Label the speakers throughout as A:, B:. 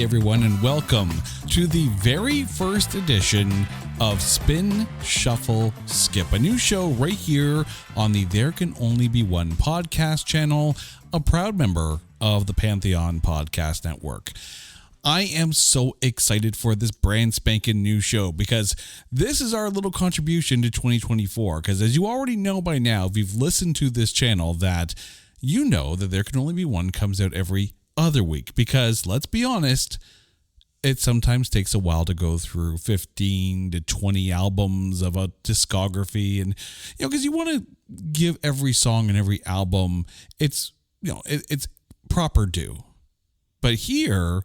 A: Hey everyone, and welcome to the very first edition of Spin, Shuffle, Skip, a new show right here on the There Can Only Be One podcast channel, a proud member of the Pantheon Podcast Network. I am so excited for this brand spanking new show because this is our little contribution to 2024. Because as you already know by now, if you've listened to this channel, that you know that There Can Only Be One comes out every other week. Because let's be honest, it sometimes takes a while to go through 15 to 20 albums of a discography, and because you want to give every song and every album it's proper due. But here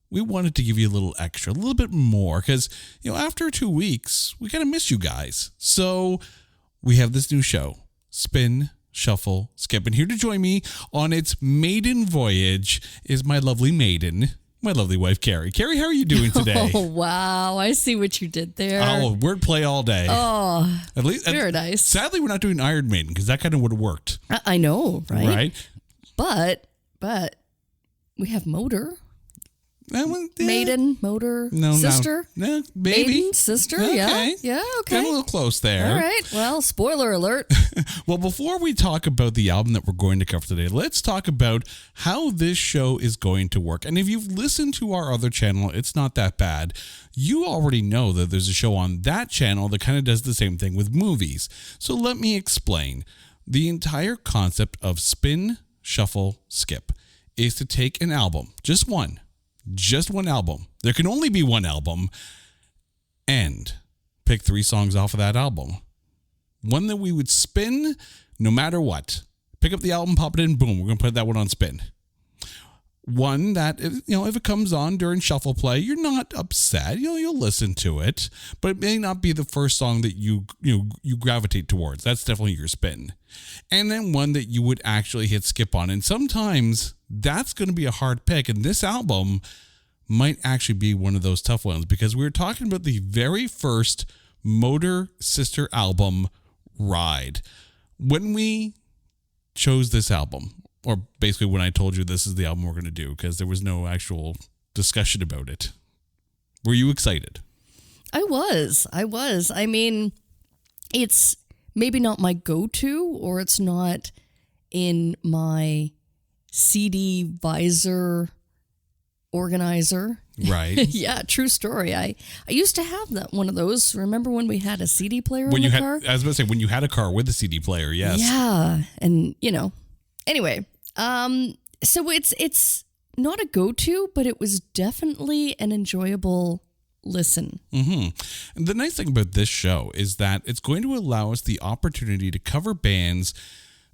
A: we wanted to give you a little extra, a little bit more, because after 2 weeks we kind of miss you guys. So we have this new show, Spin, Shuffle, Skip, and here to join me on its maiden voyage is my lovely maiden, my lovely wife, Carrie. Carrie, how are you doing today?
B: Oh, wow. I see what you did there.
A: Oh, wordplay all day.
B: Oh,
A: at least
B: very nice.
A: Sadly, we're not doing Iron Maiden because that kind of would have worked.
B: I know, right?
A: Right?
B: But we have Motor.
A: Yeah.
B: Maiden, Motor, sister?
A: No, maybe.
B: Maiden, sister,
A: okay.
B: Yeah, okay.
A: Got a little close there.
B: All right, well, spoiler alert.
A: Well, before we talk about the album that we're going to cover today, let's talk about how this show is going to work. And if you've listened to our other channel, it's not that bad. You already know that there's a show on that channel that kind of does the same thing with movies. So let me explain. The entire concept of Spin, Shuffle, Skip is to take an album, just one album. There can only be one album, and pick 3 songs off of that album. One that we would spin no matter what. Pick up the album, pop it in, boom, we're going to put that one on spin. One that, if it comes on during shuffle play, you're not upset. You'll listen to it, but it may not be the first song that you gravitate towards. That's definitely your spin. And then one that you would actually hit skip on. And sometimes that's going to be a hard pick. And this album might actually be one of those tough ones because we were talking about the very first Motor sister album, Ride. When we chose this album, or basically when I told you this is the album we're going to do, because there was no actual discussion about it, were you excited?
B: I was. I mean, it's maybe not my go-to, or it's not in my CD visor organizer.
A: Right.
B: Yeah, true story. I used to have one of those. Remember when we had a CD player in the car?
A: I was about to say, when you had a car with a CD player, yes.
B: Yeah, and anyway, so it's not a go-to, but it was definitely an enjoyable listen.
A: Mm-hmm. And the nice thing about this show is that it's going to allow us the opportunity to cover bands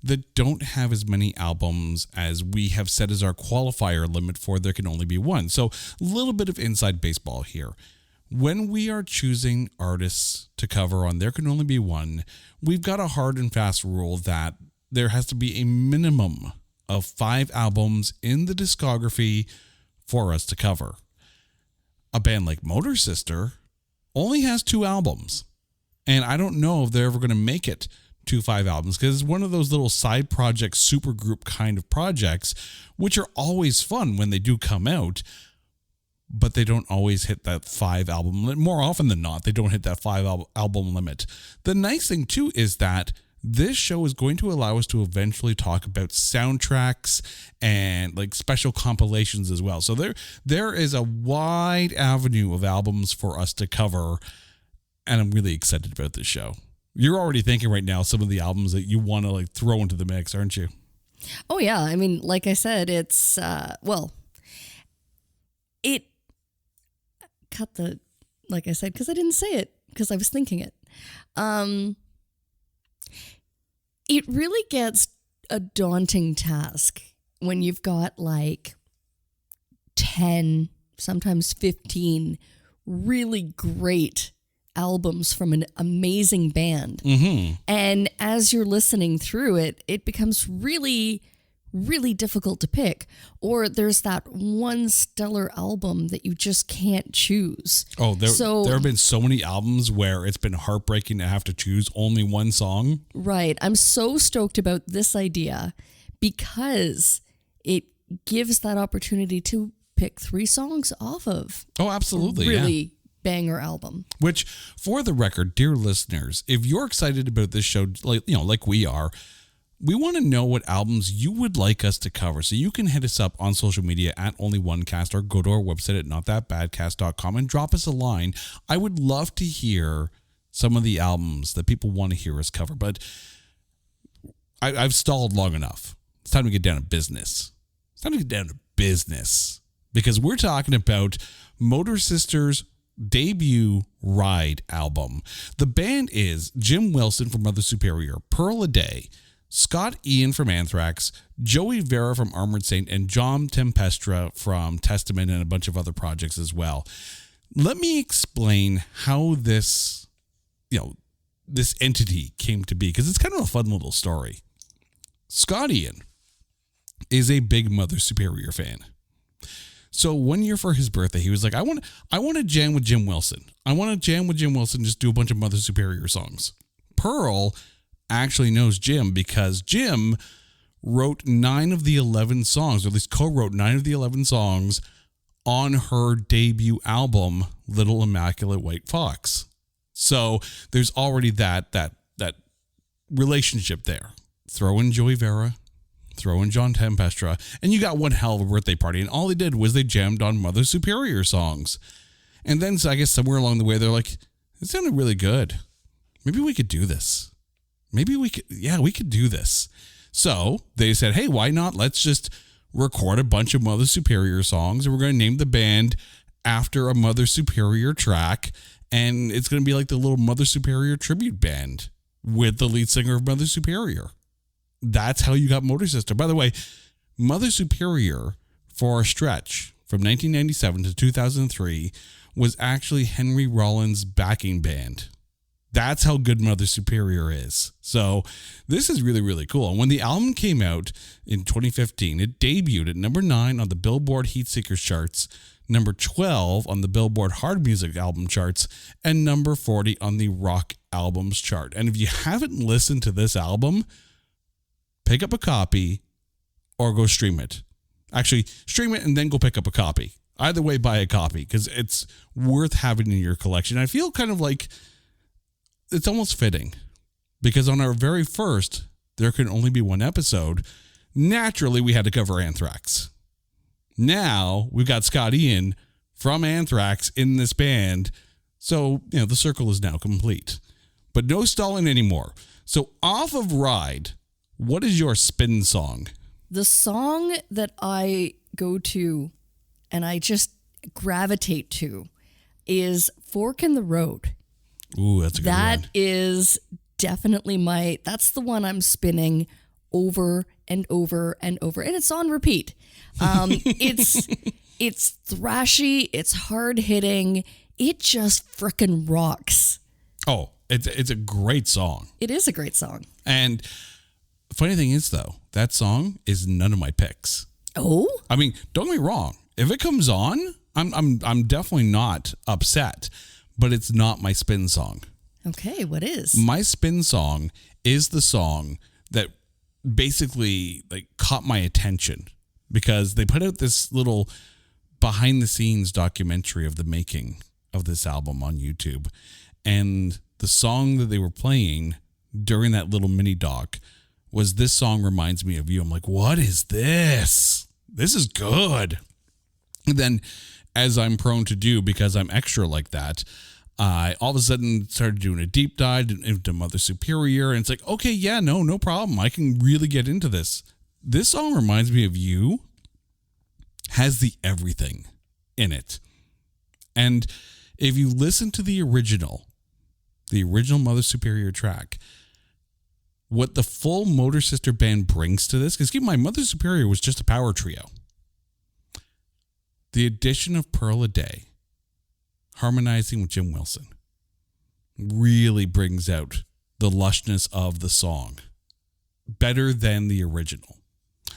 A: that don't have as many albums as we have set as our qualifier limit for There Can Only Be One. So a little bit of inside baseball here. When we are choosing artists to cover on There Can Only Be One, we've got a hard and fast rule that there has to be a minimum of 5 albums in the discography for us to cover. A band like Motor Sister only has 2 albums, and I don't know if they're ever going to make it to 5 albums because it's one of those little side project supergroup kind of projects, which are always fun when they do come out, but they don't always hit that 5 album limit. More often than not, they don't hit that 5 album limit. The nice thing too is that this show is going to allow us to eventually talk about soundtracks and like special compilations as well. So there is a wide avenue of albums for us to cover, and I'm really excited about this show. You're already thinking right now some of the albums that you want to throw into the mix, aren't you?
B: Oh yeah, I mean, like I said, it's it cut the, like I said, because I didn't say it because I was thinking it. It really gets a daunting task when you've got 10, sometimes 15 really great albums from an amazing band.
A: Mm-hmm.
B: And as you're listening through it, it becomes really, really difficult to pick. Or there's that one stellar album that you just can't choose.
A: Oh, there have been so many albums where it's been heartbreaking to have to choose only one song.
B: Right. I'm so stoked about this idea because it gives that opportunity to pick 3 songs off of.
A: Oh, absolutely.
B: Really banger album.
A: Which, for the record, dear listeners, if you're excited about this show, like we are, we want to know what albums you would like us to cover. So you can hit us up on social media at OnlyOneCast or go to our website at notthatbadcast.com and drop us a line. I would love to hear some of the albums that people want to hear us cover. But I've stalled long enough. It's time to get down to business. Because we're talking about Motor Sisters' debut Ride album. The band is Jim Wilson from Mother Superior, Pearl a Day, Scott Ian from Anthrax, Joey Vera from Armored Saint, and John Tempestra from Testament and a bunch of other projects as well. Let me explain how this entity came to be, because it's kind of a fun little story. Scott Ian is a big Mother Superior fan. So one year for his birthday, he was like, I want to jam with Jim Wilson. Just do a bunch of Mother Superior songs. Pearl actually knows Jim because Jim wrote 9 of the 11 songs, or at least co-wrote 9 of the 11 songs on her debut album, Little Immaculate White Fox. So there's already that relationship there. Throw in Joey Vera, throw in John Tempestra, and you got one hell of a birthday party. And all they did was they jammed on Mother Superior songs. And then, so I guess somewhere along the way, they're like, it sounded really good. Maybe we could do this. We could do this. So they said, hey, why not? Let's just record a bunch of Mother Superior songs, and we're going to name the band after a Mother Superior track. And it's going to be like the little Mother Superior tribute band with the lead singer of Mother Superior. That's how you got Motor Sister. By the way, Mother Superior, for a stretch from 1997 to 2003, was actually Henry Rollins' backing band. That's how good Mother Superior is. So this is really, really cool. And when the album came out in 2015, it debuted at number 9 on the Billboard Heatseekers charts, number 12 on the Billboard Hard Music Album charts, and number 40 on the Rock Albums chart. And if you haven't listened to this album, pick up a copy or go stream it. Actually, stream it and then go pick up a copy. Either way, buy a copy because it's worth having in your collection. I feel kind of like it's almost fitting because on our very first, there can only be one episode. Naturally, we had to cover Anthrax. Now we've got Scott Ian from Anthrax in this band. So, the circle is now complete, but no stalling anymore. So off of Ride, what is your spin song?
B: The song that I go to and I just gravitate to is Fork in the Road.
A: Ooh, that's a good one.
B: That is definitely that's the one I'm spinning over and over and over. And it's on repeat. It's thrashy. It's hard hitting. It just frickin' rocks.
A: Oh, it's a great song.
B: It is a great song.
A: And funny thing is, though, that song is none of my picks.
B: Oh?
A: I mean, don't get me wrong. If it comes on, I'm definitely not upset, but it's not my spin song.
B: Okay, what is?
A: My spin song is the song that basically caught my attention because they put out this little behind the scenes documentary of the making of this album on YouTube. And the song that they were playing during that little mini doc was This Song Reminds Me of You. I'm like, what is this? This is good. And then, as I'm prone to do because I'm extra like that, I all of a sudden started doing a deep dive into Mother Superior. And it's like, okay, yeah, no problem. I can really get into this. This Song Reminds Me of You has the everything in it. And if you listen to the original Mother Superior track, what the full Motor Sister band brings to this, because keep in mind, Mother Superior was just a power trio. The addition of Pearl a Day, harmonizing with Jim Wilson, really brings out the lushness of the song better than the original.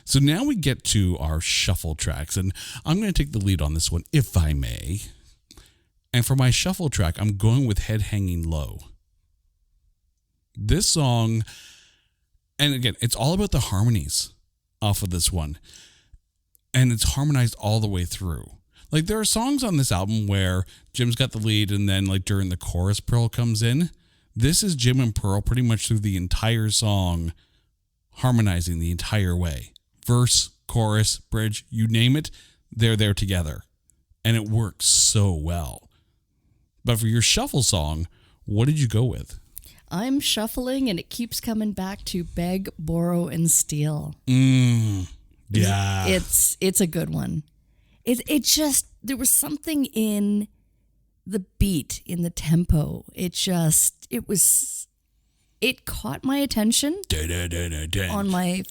A: So now we get to our shuffle tracks, and I'm going to take the lead on this one, if I may. And for my shuffle track, I'm going with Head Hanging Low. This song, and again, it's all about the harmonies off of this one. and it's harmonized all the way through. Like there are songs on this album where Jim's got the lead and then like during the chorus Pearl comes in. This is Jim and Pearl pretty much through the entire song, harmonizing the entire way. Verse, chorus, bridge, you name it, they're there together. And it works so well. But for your shuffle song, what did you go with?
B: I'm shuffling and it keeps coming back to Beg, Borrow, and Steal.
A: Yeah.
B: It's a good one. It just, there was something in the beat, in the tempo. It caught my attention on my,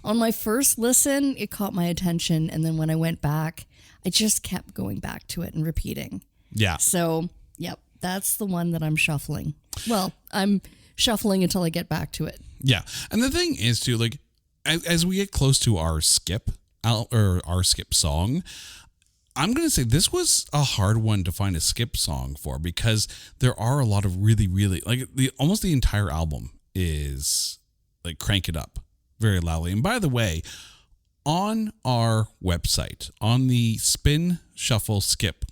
B: on my first listen, it caught my attention. And then when I went back, I just kept going back to it and repeating.
A: Yeah.
B: So, yep, that's the one that I'm shuffling. Well, I'm shuffling until I get back to it.
A: Yeah. And the thing is too, like, as we get close to our skip song, I'm going to say this was a hard one to find a skip song for because there are a lot of really, really, like almost the entire album is like crank it up very loudly. And by the way, on our website, on the Spin Shuffle Skip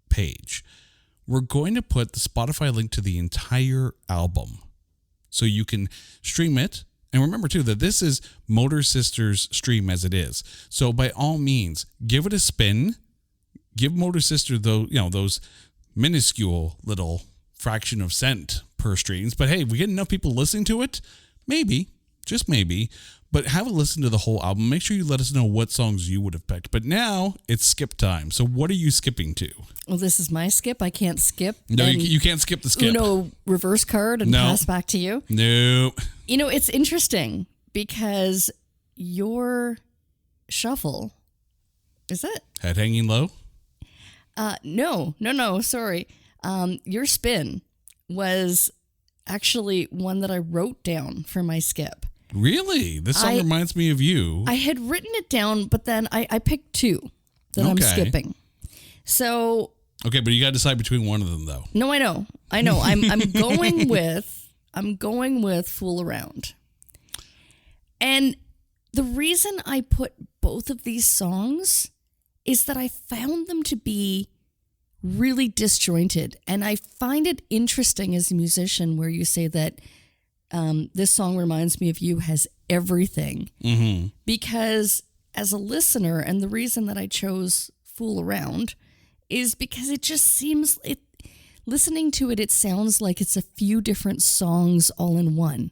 A: page, we're going to put the Spotify link to the entire album so you can stream it. And remember, too, that this is Motor Sister's stream as it is. So by all means, give it a spin. Give Motor Sister those minuscule little fraction of cent per streams. But hey, we get enough people listening to it, maybe, just maybe. But have a listen to the whole album. Make sure you let us know what songs you would have picked. But now it's skip time. So what are you skipping to?
B: Well, this is my skip. I can't skip.
A: No, you can't skip the skip.
B: Uno reverse card and pass back to you.
A: No.
B: You know, it's interesting because your shuffle, is it?
A: Head hanging low?
B: No, sorry. Your spin was actually one that I wrote down for my skip.
A: Really? This song reminds me of you.
B: I had written it down, but then I picked two that I'm skipping. So
A: okay, but you got to decide between one of them, though.
B: No, I know. I'm going with Fool Around. And the reason I put both of these songs is that I found them to be really disjointed, and I find it interesting as a musician where you say that. This song reminds me of you has everything. Mm-hmm. Because as a listener, and the reason that I chose Fool Around is because it just seems, listening to it, it sounds like it's a few different songs all in one.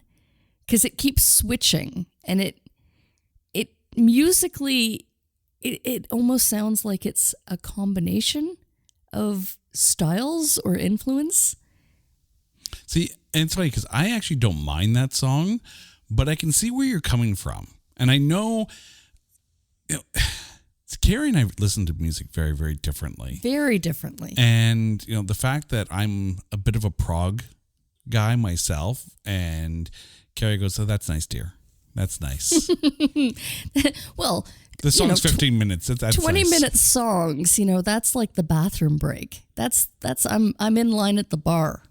B: Because it keeps switching, and it musically, it almost sounds like it's a combination of styles or influence.
A: See, and it's funny because I actually don't mind that song, but I can see where you're coming from. And I know, Carrie and I listen to music very, very differently.
B: Very differently.
A: And, the fact that I'm a bit of a prog guy myself, and Carrie goes, "Oh, that's nice, dear. That's nice."
B: Well,
A: the song's 15 minutes. That's
B: 20-minute songs, that's like the bathroom break. That's I'm in line at the bar.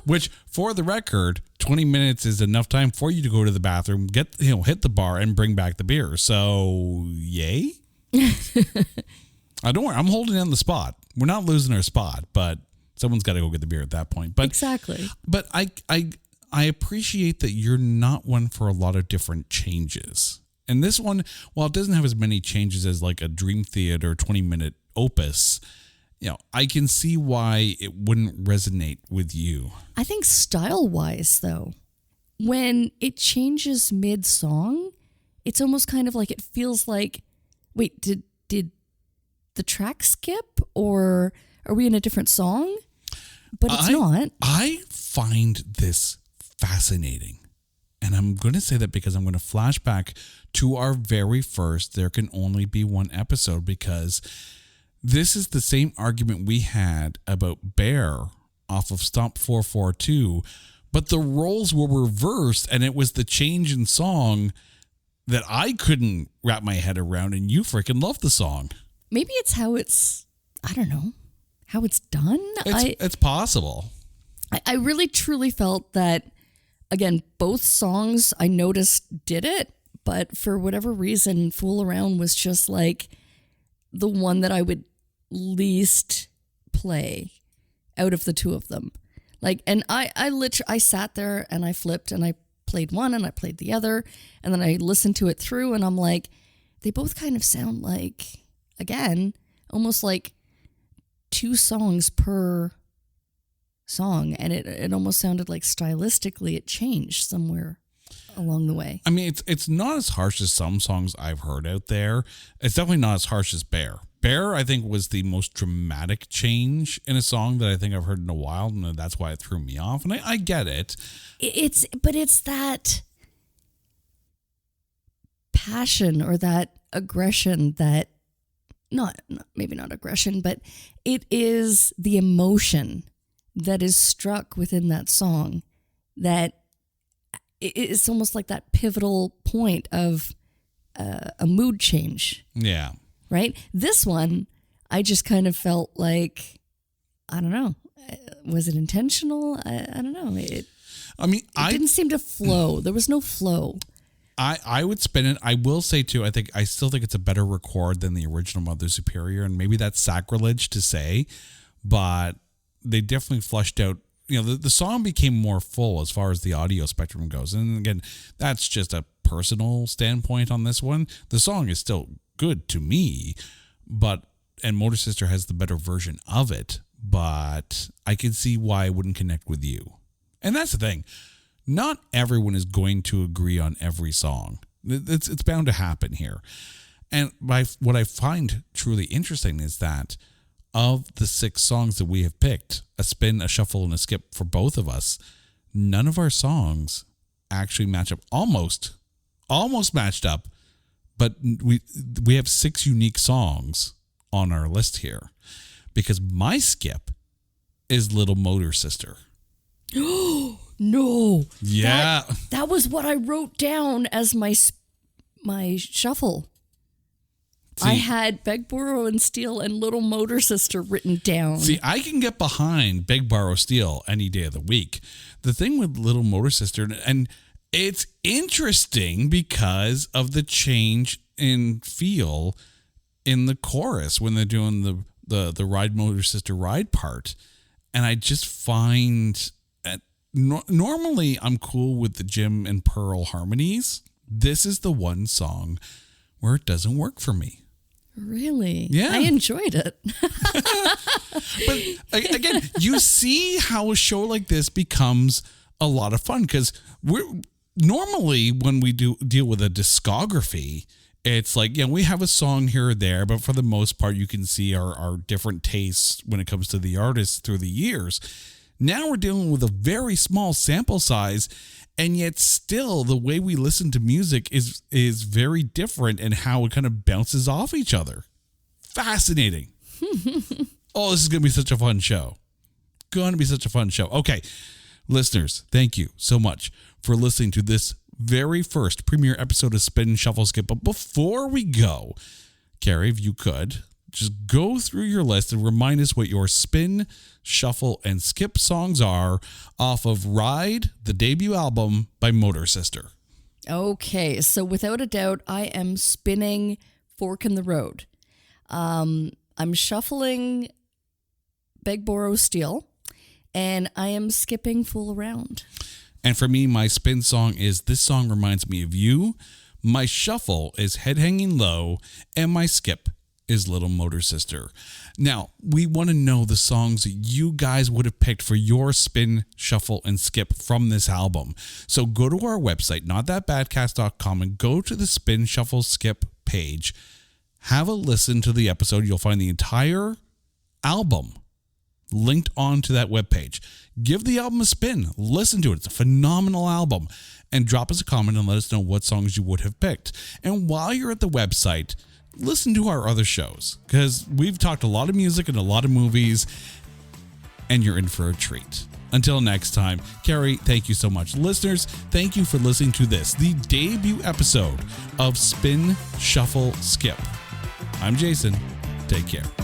A: Which, for the record, 20 minutes is enough time for you to go to the bathroom, hit the bar, and bring back the beer. So, yay? Don't worry, I'm holding on the spot. We're not losing our spot, but someone's got to go get the beer at that point. But
B: exactly.
A: But I appreciate that you're not one for a lot of different changes. And this one, while it doesn't have as many changes as like a Dream Theater 20-minute opus, I can see why it wouldn't resonate with you. I
B: think style-wise, though, when it changes mid-song, it's almost kind of like it feels like, wait, did the track skip, or are we in a different song? But it's not.
A: I find this fascinating. And I'm going to say that because I'm going to flash back to our very first There Can Only Be One episode, because this is the same argument we had about Bear off of Stomp 442, but the roles were reversed, and it was the change in song that I couldn't wrap my head around, and you freaking loved the song.
B: Maybe it's how it's, I don't know, how it's done.
A: It's possible.
B: I really truly felt that, again, both songs I noticed did it, but for whatever reason, Fool Around was just like the one that I would least play out of the two of them. Like, and I sat there and I flipped and I played one and I played the other, and then I listened to it through and I'm like, they both kind of sound like, again, almost like 2 songs per song, and it almost sounded like stylistically it changed somewhere along the way.
A: I mean, it's not as harsh as some songs I've heard out there. It's definitely not as harsh as Bear. Bear, I think, was the most dramatic change in a song that I think I've heard in a while, and that's why it threw me off. And I get it.
B: It's that passion or that aggression that maybe not aggression, but it is the emotion that is struck within that song that it's almost like that pivotal point of a mood change.
A: Yeah.
B: Right? This one, I just kind of felt like, I don't know, was it intentional? I don't know. It didn't seem to flow. There was no flow.
A: I would spin it. I will say too, I still think it's a better record than the original Mother Superior, and maybe that's sacrilege to say, but they definitely flushed out. The song became more full as far as the audio spectrum goes. And again, that's just a personal standpoint on this one. The song is still good to me, and Motor Sister has the better version of it, but I can see why it wouldn't connect with you. And that's the thing. Not everyone is going to agree on every song. It's bound to happen here. And what I find truly interesting is that of the 6 songs that we have picked, a spin, a shuffle, and a skip for both of us, none of our songs actually match up. Almost matched up, but we have 6 unique songs on our list here, because my skip is Little Motor Sister.
B: No.
A: Yeah.
B: That was what I wrote down as my shuffle. See, I had Beg, Borrow, and Steal and Little Motor Sister written down.
A: See, I can get behind Beg, Borrow, Steal any day of the week. The thing with Little Motor Sister, and it's interesting because of the change in feel in the chorus when they're doing the Ride Motor Sister Ride part. And I just find, normally I'm cool with the Jim and Pearl harmonies. This is the one song where it doesn't work for me.
B: Really?
A: Yeah.
B: I enjoyed it.
A: But again, you see how a show like this becomes a lot of fun, because we're normally, when we deal with a discography, it's like, we have a song here or there, but for the most part, you can see our different tastes when it comes to the artists through the years. Now we're dealing with a very small sample size, and yet still the way we listen to music is very different, and how it kind of bounces off each other. Fascinating. Oh, this is going to be such a fun show. Okay, listeners, thank you so much for listening to this very first premiere episode of Spin, Shuffle, Skip. But before we go, Carrie, if you could, just go through your list and remind us what your spin, shuffle, and skip songs are off of Ride, the debut album by Motor Sister.
B: Okay, so without a doubt, I am spinning Fork in the Road. I'm shuffling Beg, Borrow, Steal, and I am skipping Fool Around.
A: And for me, my spin song is This Song Reminds Me of You. My shuffle is Head Hanging Low, and my skip is Little Motor Sister. Now, we want to know the songs that you guys would have picked for your spin, shuffle, and skip from this album. So go to our website, notthatbadcast.com, and go to the spin, shuffle, skip page. Have a listen to the episode. You'll find the entire album linked onto that webpage. Give the album a spin. Listen to it. It's a phenomenal album. And drop us a comment and let us know what songs you would have picked. And while you're at the website, listen to our other shows, because we've talked a lot of music and a lot of movies, and you're in for a treat. Until next time, Carrie, thank you so much. Listeners, thank you for listening to this, the debut episode of Spin, Shuffle, Skip. I'm Jason. Take care.